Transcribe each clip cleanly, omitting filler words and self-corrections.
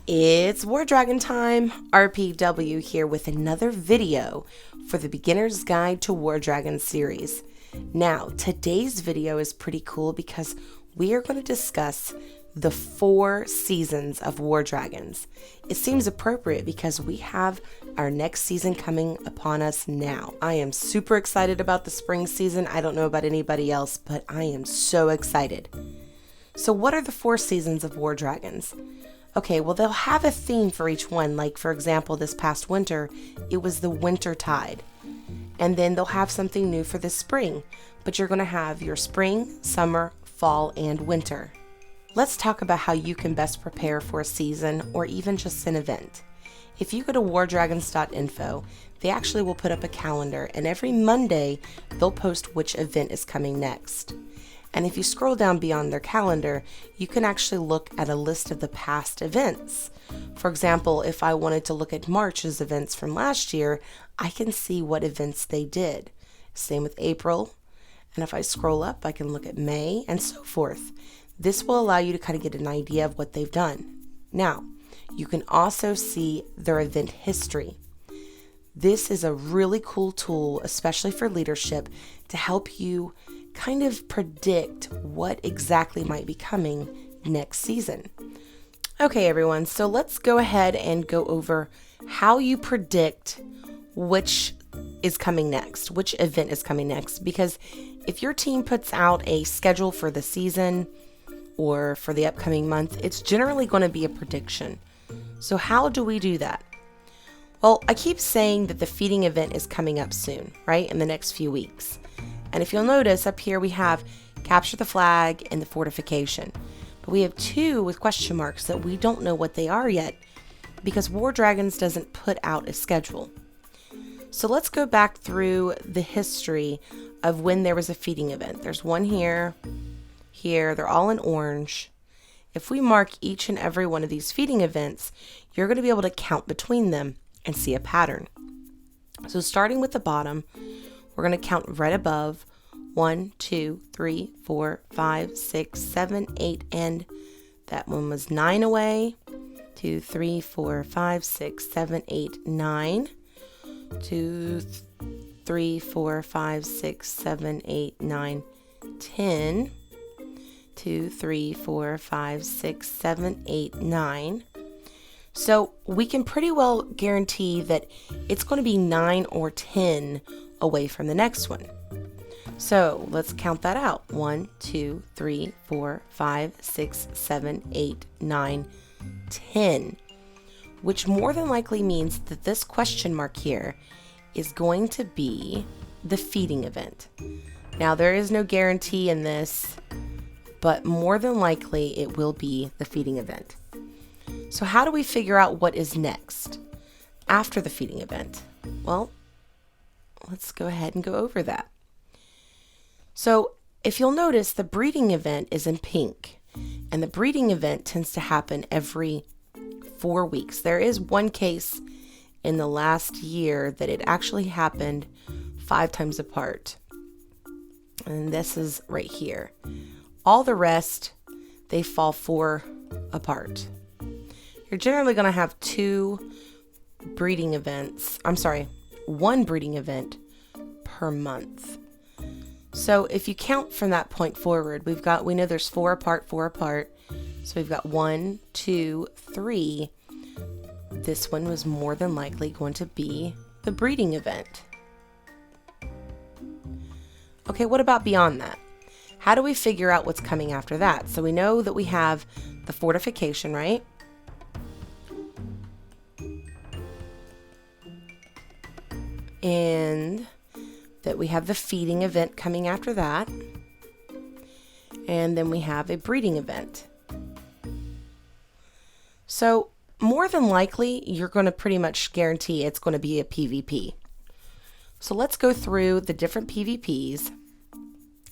It's War Dragon time. RPW here with another video for the Beginner's Guide to War Dragon series. Now, today's video is pretty cool because we are going to discuss the 4 seasons of War Dragons. It seems appropriate because we have our next season coming upon us now. I am super excited about the spring season. I don't know about anybody else, but I am so excited. So what are the 4 seasons of War Dragons? Okay, well, they'll have a theme for each one. Like, for example, this past winter, it was the winter tide. And then they'll have something new for the spring. But you're going to have your spring, summer, fall, and winter. Let's talk about how you can best prepare for a season or even just an event. If you go to wardragons.info, they actually will put up a calendar, and every Monday, they'll post which event is coming next. And if you scroll down beyond their calendar, you can actually look at a list of the past events. For example, if I wanted to look at March's events from last year, I can see what events they did. Same with April. And if I scroll up, I can look at May and so forth. This will allow you to kind of get an idea of what they've done. Now, you can also see their event history. This is a really cool tool, especially for leadership, to help you kind of predict what exactly might be coming next season. Okay, everyone, so let's go ahead and go over how you predict which is coming next, which event is coming next. Because if your team puts out a schedule for the season or for the upcoming month, it's generally going to be a prediction. So how do we do that? Well, I keep saying that the feeding event is coming up soon, right? In the next few weeks. And if you'll notice up here, we have capture the flag and the fortification. But we have 2 with question marks that we don't know what they are yet because War Dragons doesn't put out a schedule. So let's go back through the history of when there was a feeding event. There's one here, they're all in orange. If we mark each and every one of these feeding events, you're going to be able to count between them and see a pattern. So starting with the bottom, we're going to count right above 1, 2, 3, 4, 5, 6, 7, 8, and that one was 9 away. 2, 3, 4, 5, 6, 7, 8, 9. 2, 3, 4, 5, 6, 7, 8, 9, 10. 2, 3, 4, 5, 6, 7, 8, 9. So we can pretty well guarantee that it's going to be 9 or 10 away from the next one. So let's count that out. 1, 2, 3, 4, 5, 6, 7, 8, 9, 10. Which more than likely means that this question mark here is going to be the feeding event. Now, there is no guarantee in this, but more than likely it will be the feeding event. So how do we figure out what is next after the feeding event? Well, let's go ahead and go over that. So if you'll notice, the breeding event is in pink, and the breeding event tends to happen every 4 weeks. There is one case in the last year that it actually happened 5 times apart. And this is right here. All the rest, they fall 4 apart. You're generally going to have 1 breeding event per month. So if you count from that point forward, we know there's 4 apart. So we've got 1, 2, 3. This one was more than likely going to be the breeding event. Okay, what about beyond that? How do we figure out what's coming after that? So we know that we have the fortification, right? And that we have the feeding event coming after that. And then we have a breeding event. So more than likely, you're going to pretty much guarantee it's going to be a PvP. So let's go through the different PvPs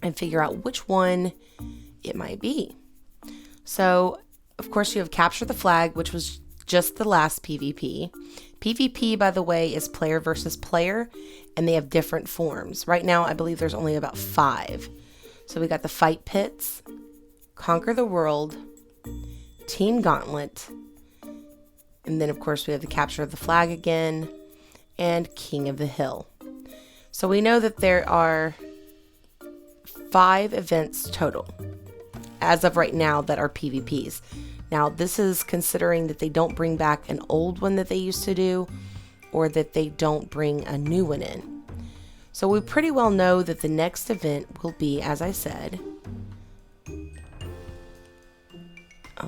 and figure out which one it might be. So, of course, you have Capture the Flag, which was just the last PvP. PvP, by the way, is player versus player, and they have different forms. Right now, I believe there's only about 5. So we got the Fight Pits, Conquer the World, Team Gauntlet, And then of course we have the capture of the flag again and King of the Hill. So we know that there are 5 events total as of right now that are PvPs. Now this is considering that they don't bring back an old one that they used to do, or that they don't bring a new one in. So we pretty well know that the next event will be, as I said,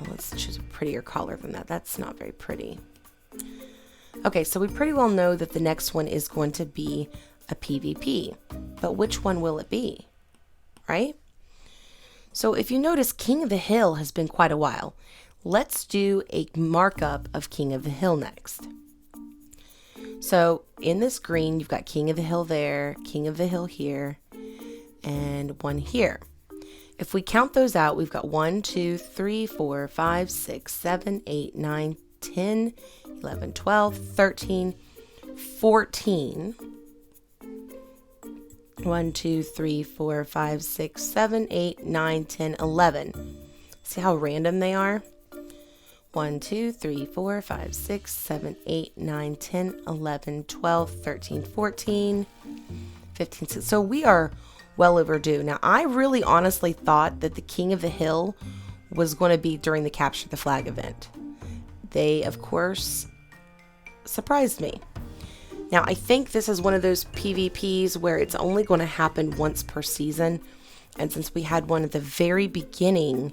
let's choose a prettier color than that. That's not very pretty. Okay, so we pretty well know that the next one is going to be a PvP, but which one will it be, right? So if you notice, King of the Hill has been quite a while. Let's do a markup of King of the Hill next. So in this green, you've got King of the Hill there, King of the Hill here, and one here. If we count those out, we've got 1, 2, 3, 4, 5, 6, 7, 8, 9, 10, 11, 12, 13, 14. 1, 2, 3, 4, 5, 6, 7, 8, 9, 10, 11. See how random they are? 1, 2, 3, 4, 5, 6, 7, 8, 9, 10, 11, 12, 13, 14, 15, 16. So we are well overdue. Now, I really honestly thought that the King of the Hill was going to be during the Capture the Flag event. They, of course, surprised me. Now, I think this is one of those PvPs where it's only going to happen once per season. And since we had one at the very beginning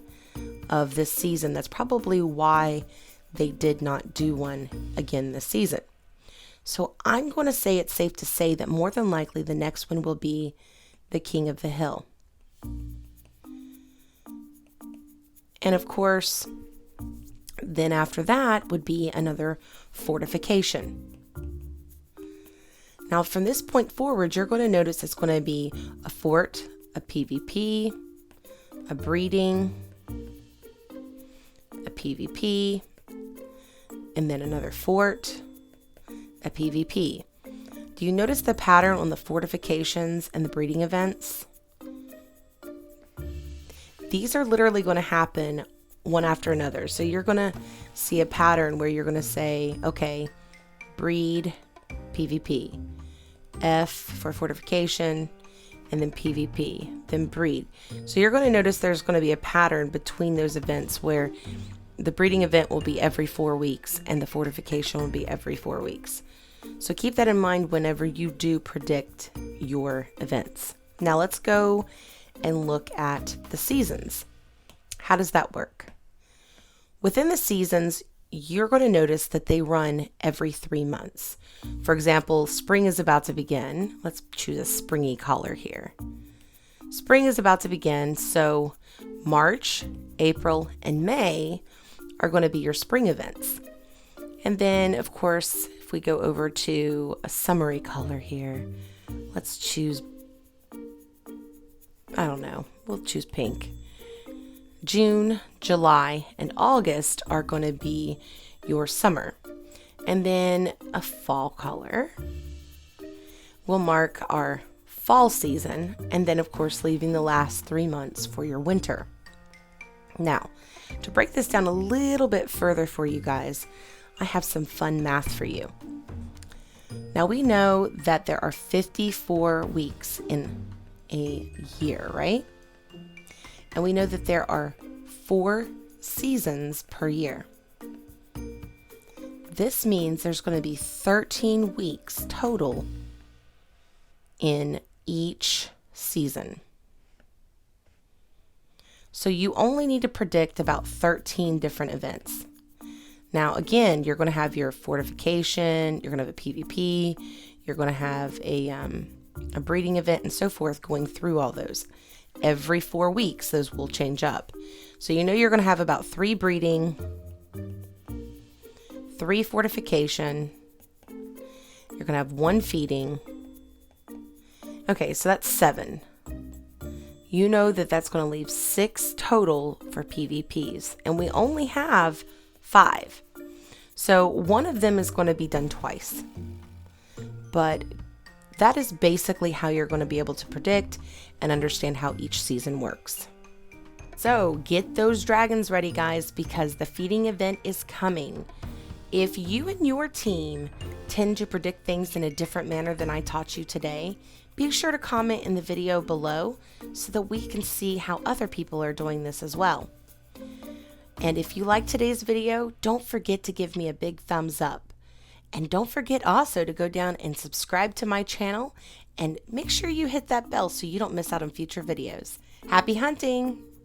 of this season, that's probably why they did not do one again this season. So I'm going to say it's safe to say that more than likely the next one will be the King of the Hill. And of course, then after that would be another fortification. Now from this point forward, you're going to notice it's going to be a fort, a PvP, a breeding, a PvP, and then another fort, a PvP. Do you notice the pattern on the fortifications and the breeding events? These are literally going to happen one after another. So you're going to see a pattern where you're going to say, okay, breed, PvP, F for fortification, and then PvP, then breed. So you're going to notice there's going to be a pattern between those events where the breeding event will be every 4 weeks and the fortification will be every 4 weeks. So keep that in mind whenever you do predict your events. Now let's go and look at the seasons. How does that work? Within the seasons, you're going to notice that they run every 3 months. For example, spring is about to begin. Let's choose a springy color here. Spring is about to begin, so March, April, and May are going to be your spring events. And then, of course, if we go over to a summery color here, let's choose, I don't know, we'll choose pink. June, July, and August are going to be your summer. And then a fall color will mark our fall season, and then of course leaving the last 3 months for your winter. Now, to break this down a little bit further for you guys, I have some fun math for you. Now we know that there are 54 weeks in a year, right? And we know that there are 4 seasons per year. This means there's going to be 13 weeks total in each season. So you only need to predict about 13 different events. Now, again, you're going to have your fortification, you're going to have a PvP, you're going to have a breeding event and so forth, going through all those. Every 4 weeks, those will change up. So you know you're going to have about 3 breeding, 3 fortification, you're going to have 1 feeding. Okay, so that's 7. You know that that's going to leave 6 total for PvPs, and we only have 5. So one of them is going to be done twice. But that is basically how you're going to be able to predict and understand how each season works. So get those dragons ready, guys, because the feeding event is coming If you and your team tend to predict things in a different manner than I taught you today, be sure to comment in the video below so that we can see how other people are doing this as well. And if you like today's video, don't forget to give me a big thumbs up. And don't forget also to go down and subscribe to my channel and make sure you hit that bell so you don't miss out on future videos. Happy hunting!